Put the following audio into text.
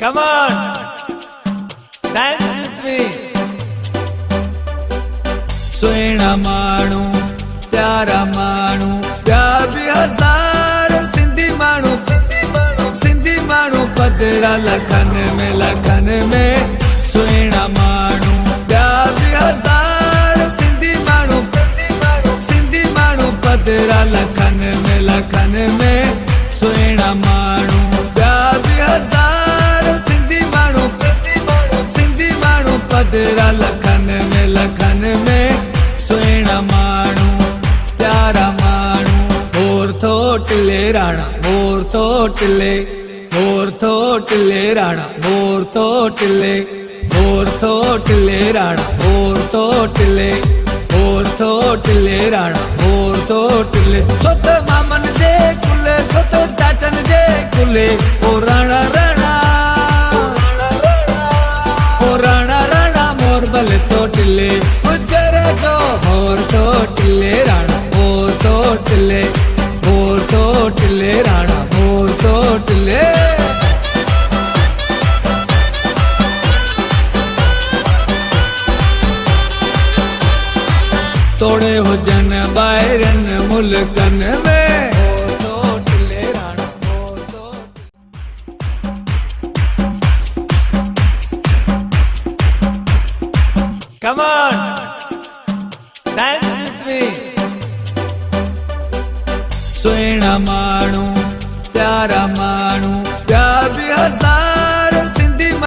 Come on, dance with me. सुहिणा माण्हू प्यारा माण्हू प्यार भी हजार सिंधी माण्हू पधरा लखन में सुहिणा माण्हू प्यार भी हजार सिंधी माण्हू पधरा लखन में सुहिणा माण्हू प्यार भी हजार सिंधी माण्हू पधरा लखन में सुहिणा माण्हू प्यारा माण्हू मोर थोटले राणा मोर थोटले राणा मोर थोटले राणा मोर थोटले राणा मोर थोटले सोत मामन जे कुले सोत चाचन जे कुले ओ राणा मोर भले थोटले गुजर जो मोर थोटले राणा मोर थोटले राणा मोर थोटले तोड़े हुजन ॿाहिरन मुल्कन में थोटले राणा मोर Come on, dance with me. सुहिणा माण्हू प्यारा माण्हू